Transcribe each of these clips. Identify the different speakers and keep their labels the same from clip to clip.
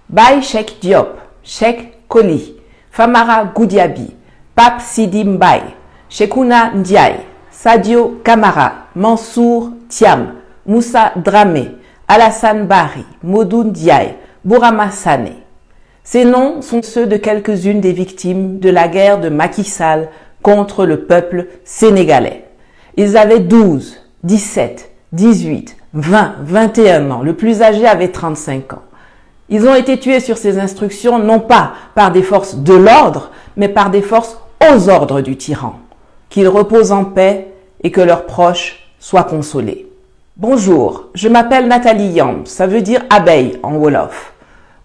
Speaker 1: Baye Cheikh Diop, Cheikh Koli, Famara Goudiaby, Pape Sidi Mbaye, Cheikhouna Ndiaye, Sadio Kamara, Mansour Thiam, Moussa Dramé, Alassane Bari, Modou Ndiaye, Bourama Sané. Ces noms sont ceux de quelques-unes des victimes de la guerre de Macky Sall contre le peuple sénégalais. Ils avaient 12, 17, 18, 20, 21 ans. Le plus âgé avait 35 ans. Ils ont été tués sur ces instructions non pas par des forces de l'ordre, mais par des forces aux ordres du tyran. Qu'ils reposent en paix et que leurs proches soient consolés. Bonjour, je m'appelle Nathalie Yamb, ça veut dire abeille en Wolof.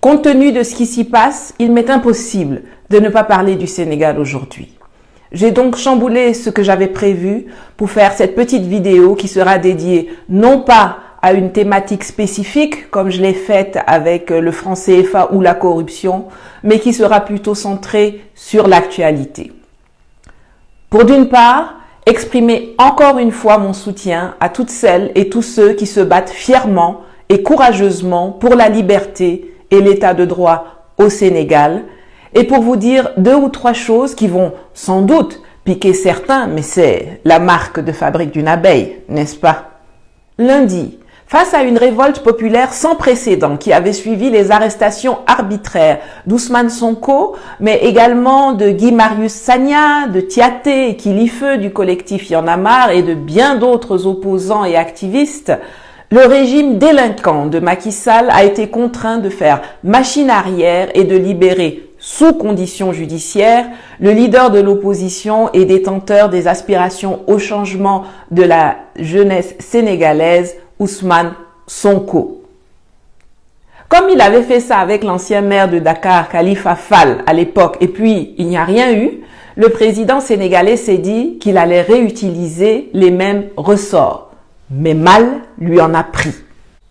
Speaker 1: Compte tenu de ce qui s'y passe, il m'est impossible de ne pas parler du Sénégal aujourd'hui. J'ai donc chamboulé ce que j'avais prévu pour faire cette petite vidéo qui sera dédiée non pas à une thématique spécifique comme je l'ai faite avec le franc CFA ou la corruption, mais qui sera plutôt centrée sur l'actualité. Pour d'une part, exprimer encore une fois mon soutien à toutes celles et tous ceux qui se battent fièrement et courageusement pour la liberté et l'état de droit au Sénégal, et pour vous dire 2 ou 3 choses qui vont sans doute piquer certains, mais c'est la marque de fabrique d'une abeille, n'est-ce pas? Lundi, face à une révolte populaire sans précédent qui avait suivi les arrestations arbitraires d'Ousmane Sonko, mais également de Guy Marius Sagna, de Tiaté et Kilifeu du collectif Y'en a marre et de bien d'autres opposants et activistes, le régime délinquant de Macky Sall a été contraint de faire machine arrière et de libérer sous conditions judiciaires le leader de l'opposition et détenteur des aspirations au changement de la jeunesse sénégalaise, Ousmane Sonko. Comme il avait fait ça avec l'ancien maire de Dakar, Khalifa Fall, à l'époque, et puis il n'y a rien eu, le président sénégalais s'est dit qu'il allait réutiliser les mêmes ressorts. Mais mal lui en a pris.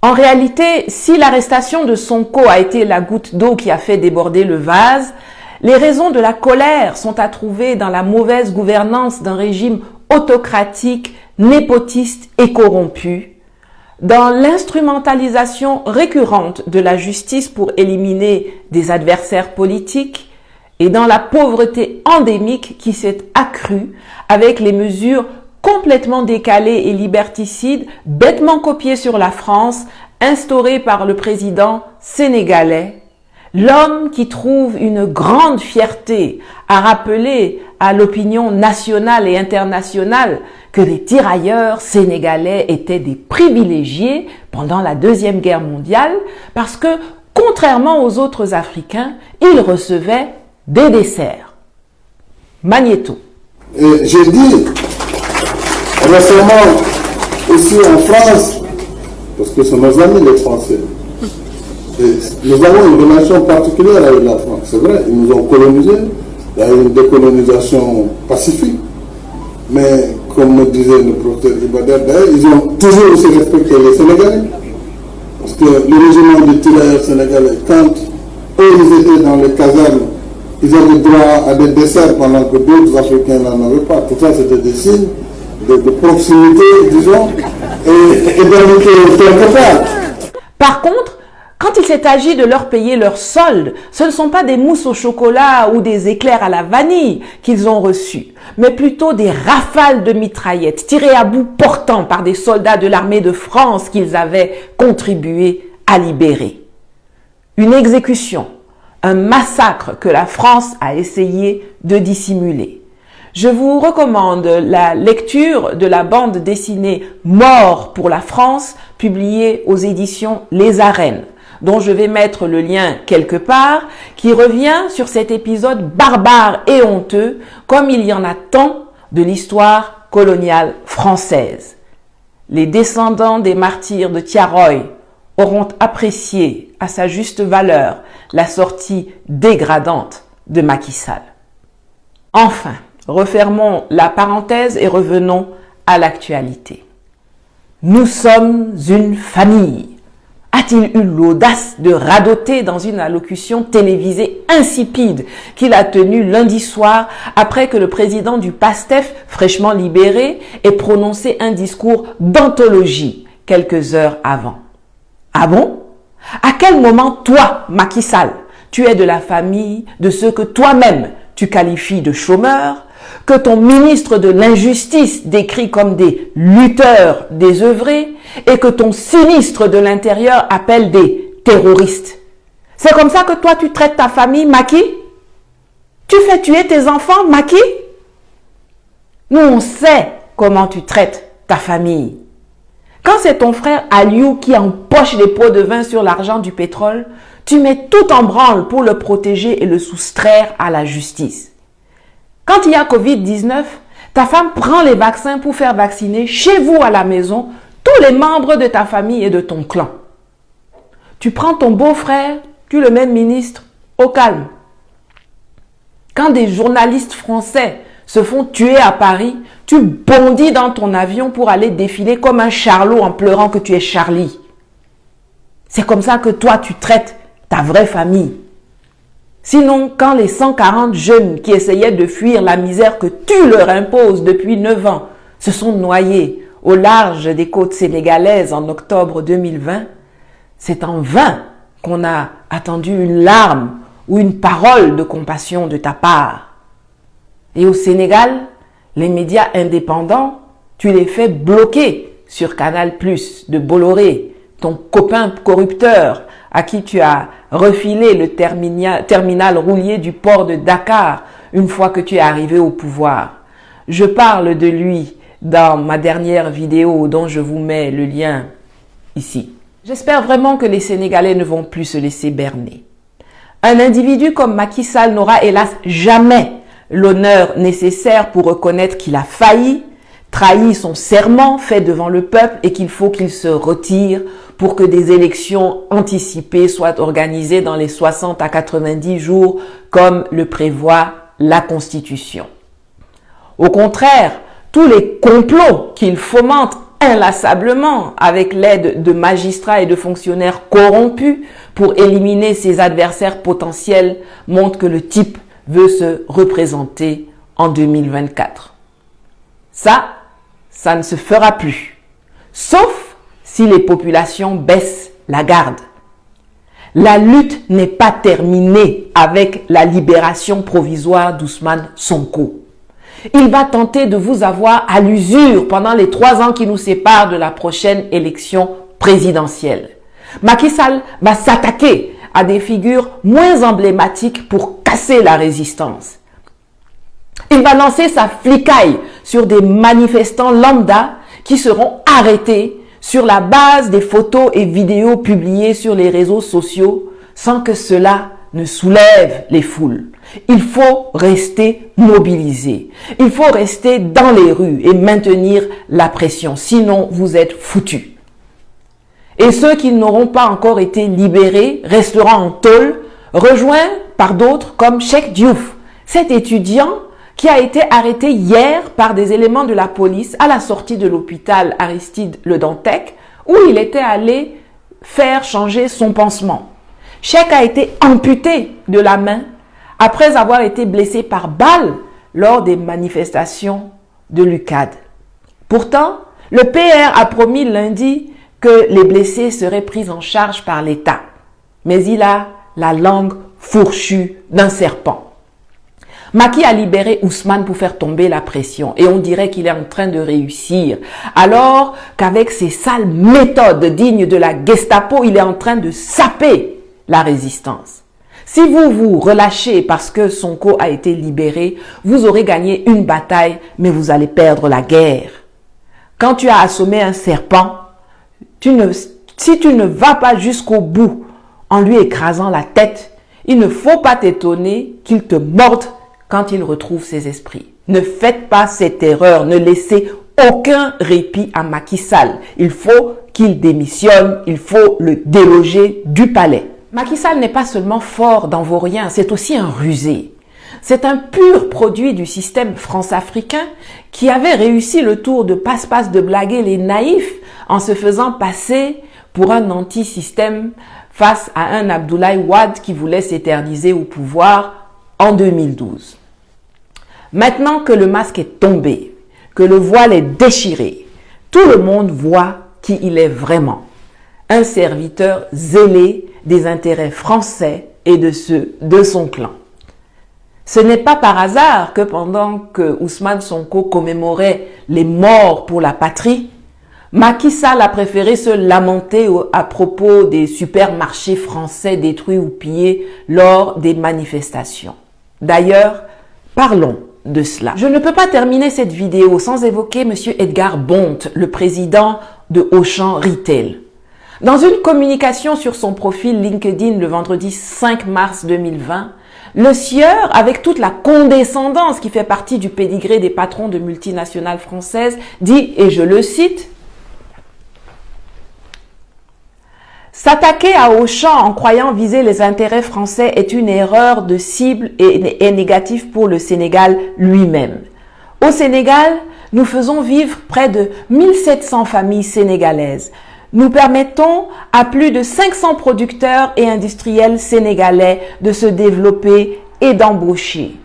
Speaker 1: En réalité, si l'arrestation de Sonko a été la goutte d'eau qui a fait déborder le vase, les raisons de la colère sont à trouver dans la mauvaise gouvernance d'un régime autocratique, népotiste et corrompu, dans l'instrumentalisation récurrente de la justice pour éliminer des adversaires politiques et dans la pauvreté endémique qui s'est accrue avec les mesures complètement décalées et liberticides, bêtement copiées sur la France, instaurées par le président sénégalais, l'homme qui trouve une grande fierté à rappeler à l'opinion nationale et internationale que les tirailleurs sénégalais étaient des privilégiés pendant la Deuxième Guerre mondiale parce que, contrairement aux autres Africains, ils recevaient des desserts. Magnéto.
Speaker 2: J'ai dit récemment aussi en France, parce que c'est nos amis les Français, et nous avons une relation particulière avec la France. C'est vrai, ils nous ont colonisés, il y a eu une décolonisation pacifique, mais comme me disait le professeur Ibader, ils ont toujours aussi respecté les Sénégalais, parce que le régiment des tirailleurs sénégalais, quand eux ils étaient dans les casernes, ils avaient droit à des desserts pendant que d'autres Africains n'en avaient pas. Tout ça, c'était des signes de proximité, disons, et d'amitié quelque part.
Speaker 1: Par contre, quand il s'est agi de leur payer leur solde, ce ne sont pas des mousses au chocolat ou des éclairs à la vanille qu'ils ont reçus, mais plutôt des rafales de mitraillettes tirées à bout portant par des soldats de l'armée de France qu'ils avaient contribué à libérer. Une exécution, un massacre que la France a essayé de dissimuler. Je vous recommande la lecture de la bande dessinée Mort pour la France, publiée aux éditions Les Arènes, dont je vais mettre le lien quelque part, qui revient sur cet épisode barbare et honteux, comme il y en a tant de l'histoire coloniale française. Les descendants des martyrs de Thiaroye auront apprécié à sa juste valeur la sortie dégradante de Macky Sall. Enfin, refermons la parenthèse et revenons à l'actualité. Nous sommes une famille. A-t-il eu l'audace de radoter dans une allocution télévisée insipide qu'il a tenue lundi soir après que le président du PASTEF, fraîchement libéré, ait prononcé un discours d'anthologie quelques heures avant? Ah bon? À quel moment, toi, Macky Sall, tu es de la famille de ceux que toi-même tu qualifies de chômeurs, que ton ministre de l'injustice décrit comme des lutteurs désœuvrés et que ton sinistre de l'intérieur appelle des terroristes? C'est comme ça que toi tu traites ta famille, Macky? Tu fais tuer tes enfants, Macky? Nous, on sait comment tu traites ta famille. Quand c'est ton frère Aliou qui empoche les pots de vin sur l'argent du pétrole, tu mets tout en branle pour le protéger et le soustraire à la justice. Quand il y a Covid-19, ta femme prend les vaccins pour faire vacciner chez vous à la maison tous les membres de ta famille et de ton clan. Tu prends ton beau-frère, tu le mets ministre, au calme. Quand des journalistes français se font tuer à Paris, tu bondis dans ton avion pour aller défiler comme un charlot en pleurant que tu es Charlie. C'est comme ça que toi, tu traites ta vraie famille. Sinon, quand les 140 jeunes qui essayaient de fuir la misère que tu leur imposes depuis 9 ans se sont noyés au large des côtes sénégalaises en octobre 2020, c'est en vain qu'on a attendu une larme ou une parole de compassion de ta part. Et au Sénégal, les médias indépendants, tu les fais bloquer sur Canal+, de Bolloré, ton copain corrupteur à qui tu as refilé le terminal roulier du port de Dakar une fois que tu es arrivé au pouvoir. Je parle de lui dans ma dernière vidéo dont je vous mets le lien ici. J'espère vraiment que les Sénégalais ne vont plus se laisser berner. Un individu comme Macky Sall n'aura hélas jamais l'honneur nécessaire pour reconnaître qu'il a failli, trahi son serment fait devant le peuple et qu'il faut qu'il se retire pour que des élections anticipées soient organisées dans les 60 à 90 jours comme le prévoit la Constitution. Au contraire, tous les complots qu'il fomente inlassablement avec l'aide de magistrats et de fonctionnaires corrompus pour éliminer ses adversaires potentiels montrent que le type veut se représenter en 2024. Ça ne se fera plus, sauf si les populations baissent la garde. La lutte n'est pas terminée avec la libération provisoire d'Ousmane Sonko. Il va tenter de vous avoir à l'usure pendant les 3 ans qui nous séparent de la prochaine élection présidentielle. Macky Sall va s'attaquer à des figures moins emblématiques pour casser la résistance. Il va lancer sa flicaille sur des manifestants lambda qui seront arrêtés sur la base des photos et vidéos publiées sur les réseaux sociaux sans que cela ne soulève les foules. Il faut rester mobilisé. Il faut rester dans les rues et maintenir la pression. Sinon, vous êtes foutus. Et ceux qui n'auront pas encore été libérés resteront en tôle, rejoints par d'autres comme Cheikh Diouf, cet étudiant qui a été arrêté hier par des éléments de la police à la sortie de l'hôpital Aristide Le Dantec, où il était allé faire changer son pansement. Cheikh a été amputé de la main après avoir été blessé par balle lors des manifestations de l'UCAD. Pourtant, le PR a promis lundi que les blessés seraient pris en charge par l'État. Mais il a la langue fourchue d'un serpent. Macky a libéré Ousmane pour faire tomber la pression et on dirait qu'il est en train de réussir, alors qu'avec ses sales méthodes dignes de la Gestapo, il est en train de saper la résistance. Si vous vous relâchez parce que Sonko a été libéré, vous aurez gagné une bataille, mais vous allez perdre la guerre. Quand tu as assommé un serpent, si tu ne vas pas jusqu'au bout en lui écrasant la tête, il ne faut pas t'étonner qu'il te morde quand il retrouve ses esprits. Ne faites pas cette erreur, ne laissez aucun répit à Macky Sall. Il faut qu'il démissionne, il faut le déloger du palais. Macky Sall n'est pas seulement fort dans vos riens, c'est aussi un rusé. C'est un pur produit du système france-africain qui avait réussi le tour de passe-passe de blaguer les naïfs en se faisant passer pour un anti-système face à un Abdoulaye Wade qui voulait s'éterniser au pouvoir en 2012. Maintenant que le masque est tombé, que le voile est déchiré, tout le monde voit qui il est vraiment. un serviteur zélé des intérêts français et de ceux de son clan. Ce n'est pas par hasard que pendant que Ousmane Sonko commémorait les morts pour la patrie, Macky Sall a préféré se lamenter à propos des supermarchés français détruits ou pillés lors des manifestations. D'ailleurs, parlons de cela. Je ne peux pas terminer cette vidéo sans évoquer M. Edgar Bonte, le président de Auchan Retail. Dans une communication sur son profil LinkedIn le vendredi 5 mars 2020, le sieur, avec toute la condescendance qui fait partie du pédigré des patrons de multinationales françaises, dit, et je le cite, « S'attaquer à Auchan en croyant viser les intérêts français est une erreur de cible et est négatif pour le Sénégal lui-même. Au Sénégal, nous faisons vivre près de 1700 familles sénégalaises. Nous permettons à plus de 500 producteurs et industriels sénégalais de se développer et d'embaucher.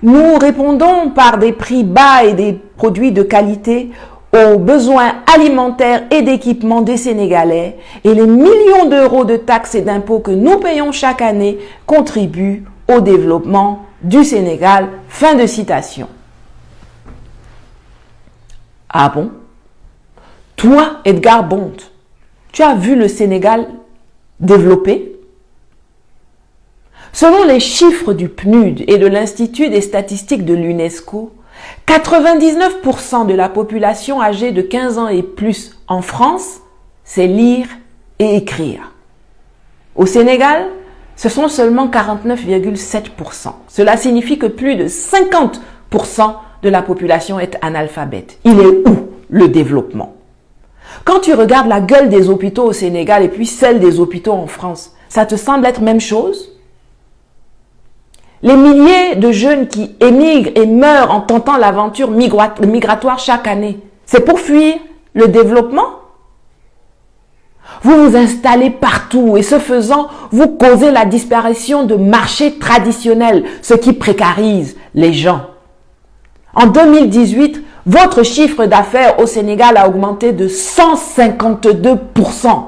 Speaker 1: Nous répondons par des prix bas et des produits de qualité aux besoins alimentaires et d'équipement des Sénégalais et les millions d'euros de taxes et d'impôts que nous payons chaque année contribuent au développement du Sénégal. » Fin de citation. Ah bon? Toi, Edgar Bonte, tu as vu le Sénégal développer? Selon les chiffres du PNUD et de l'Institut des statistiques de l'UNESCO, 99% de la population âgée de 15 ans et plus en France sait lire et écrire. Au Sénégal, ce sont seulement 49,7%. Cela signifie que plus de 50% de la population est analphabète. Il est où le développement? Quand tu regardes la gueule des hôpitaux au Sénégal et puis celle des hôpitaux en France, ça te semble être même chose? Les milliers de jeunes qui émigrent et meurent en tentant l'aventure migratoire chaque année, c'est pour fuir le développement? Vous vous installez partout et ce faisant, vous causez la disparition de marchés traditionnels, ce qui précarise les gens. En 2018, votre chiffre d'affaires au Sénégal a augmenté de 152%.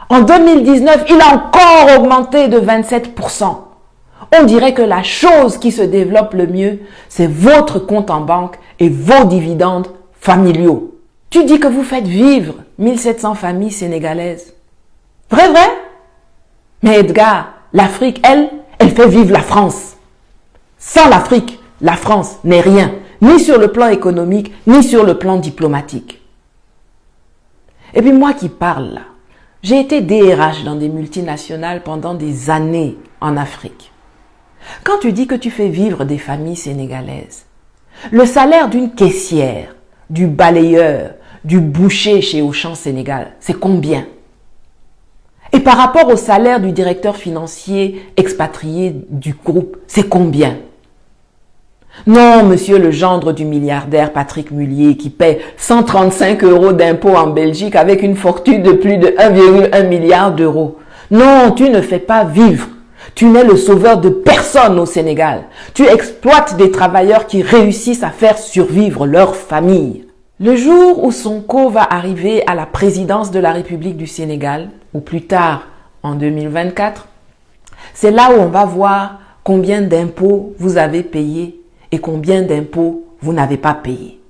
Speaker 1: En 2019, il a encore augmenté de 27%. On dirait que la chose qui se développe le mieux, c'est votre compte en banque et vos dividendes familiaux. Tu dis que vous faites vivre 1700 familles sénégalaises. Vrai? Mais Edgar, l'Afrique, elle fait vivre la France. Sans l'Afrique, la France n'est rien, ni sur le plan économique, ni sur le plan diplomatique. Et puis moi qui parle là, j'ai été DRH dans des multinationales pendant des années en Afrique. Quand tu dis que tu fais vivre des familles sénégalaises, le salaire d'une caissière, du balayeur, du boucher chez Auchan Sénégal, c'est combien? Et par rapport au salaire du directeur financier expatrié du groupe, c'est combien? Non, monsieur le gendre du milliardaire Patrick Mullier qui paie 135 € d'impôts en Belgique avec une fortune de plus de 1,1 milliard d'euros. Non, tu ne fais pas vivre. Tu n'es le sauveur de personne au Sénégal. Tu exploites des travailleurs qui réussissent à faire survivre leur famille. Le jour où Sonko va arriver à la présidence de la République du Sénégal, ou plus tard en 2024, c'est là où on va voir combien d'impôts vous avez payés et combien d'impôts vous n'avez pas payés.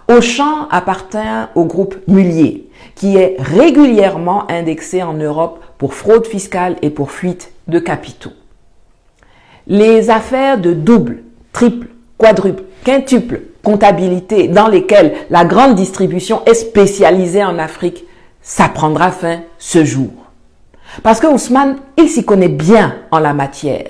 Speaker 1: Auchan appartient au groupe Mullier, qui est régulièrement indexé en Europe pour fraude fiscale et pour fuite de capitaux. Les affaires de double, triple, quadruple, quintuple comptabilité dans lesquelles la grande distribution est spécialisée en Afrique, ça prendra fin ce jour. Parce que Ousmane, il s'y connaît bien en la matière.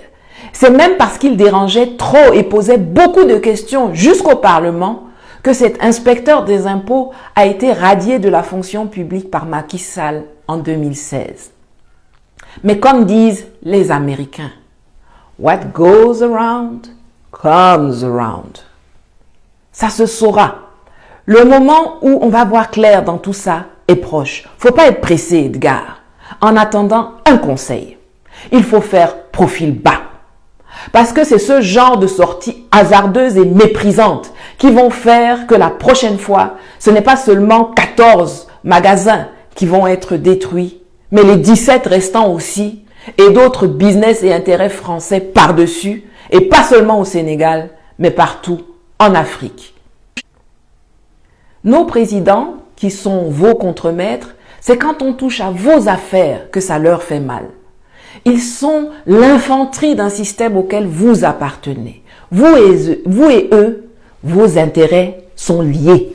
Speaker 1: C'est même parce qu'il dérangeait trop et posait beaucoup de questions jusqu'au Parlement que cet inspecteur des impôts a été radié de la fonction publique par Macky Sall en 2016. Mais comme disent les Américains, what goes around comes around. Ça se saura. Le moment où on va voir clair dans tout ça est proche. Faut pas être pressé, Edgar. En attendant, un conseil. Il faut faire profil bas. Parce que c'est ce genre de sorties hasardeuses et méprisantes qui vont faire que la prochaine fois, ce n'est pas seulement 14 magasins qui vont être détruits, mais les 17 restants aussi, et d'autres business et intérêts français par-dessus, et pas seulement au Sénégal, mais partout en Afrique. Nos présidents, qui sont vos contremaîtres, c'est quand on touche à vos affaires que ça leur fait mal. Ils sont l'infanterie d'un système auquel vous appartenez. Vous et eux, vos intérêts sont liés.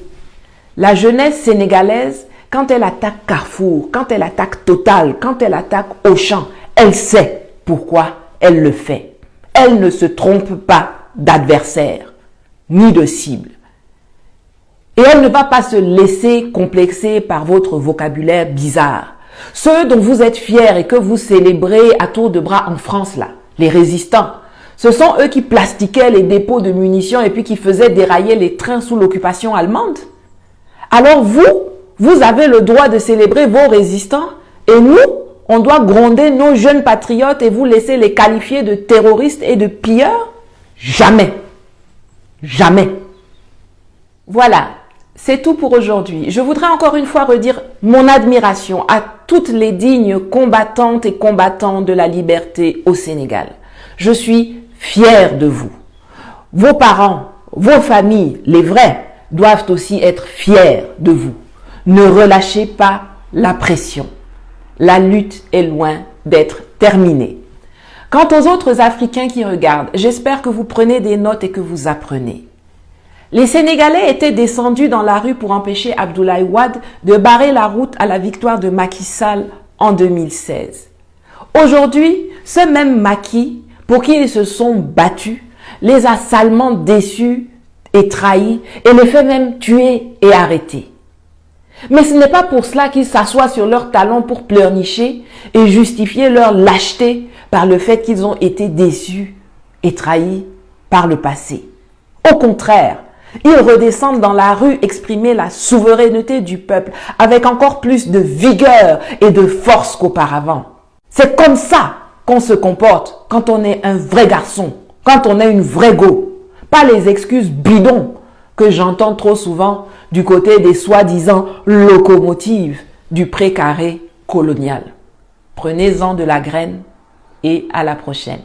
Speaker 1: La jeunesse sénégalaise, quand elle attaque Carrefour, quand elle attaque Total, quand elle attaque Auchan, elle sait pourquoi elle le fait. Elle ne se trompe pas d'adversaire, ni de cible. Et elle ne va pas se laisser complexer par votre vocabulaire bizarre. Ceux dont vous êtes fiers et que vous célébrez à tour de bras en France, là, les résistants, ce sont eux qui plastiquaient les dépôts de munitions et puis qui faisaient dérailler les trains sous l'occupation allemande. Alors vous avez le droit de célébrer vos résistants et nous, on doit gronder nos jeunes patriotes et vous laisser les qualifier de terroristes et de pilleurs? Jamais. Jamais. Voilà, c'est tout pour aujourd'hui. Je voudrais encore une fois redire mon admiration à toutes les dignes combattantes et combattants de la liberté au Sénégal. Je suis fière de vous. Vos parents, vos familles, les vrais, doivent aussi être fiers de vous. Ne relâchez pas la pression. La lutte est loin d'être terminée. Quant aux autres Africains qui regardent, j'espère que vous prenez des notes et que vous apprenez. Les Sénégalais étaient descendus dans la rue pour empêcher Abdoulaye Wade de barrer la route à la victoire de Macky Sall en 2016. Aujourd'hui, ce même Macky, pour qui ils se sont battus, les a salement déçus et trahis et les fait même tuer et arrêter. Mais ce n'est pas pour cela qu'ils s'assoient sur leurs talons pour pleurnicher et justifier leur lâcheté par le fait qu'ils ont été déçus et trahis par le passé. Au contraire, ils redescendent dans la rue exprimer la souveraineté du peuple avec encore plus de vigueur et de force qu'auparavant. C'est comme ça qu'on se comporte quand on est un vrai garçon, quand on est une vraie go. Pas les excuses bidons que j'entends trop souvent du côté des soi-disant locomotives du précaré colonial. Prenez-en de la graine et à la prochaine.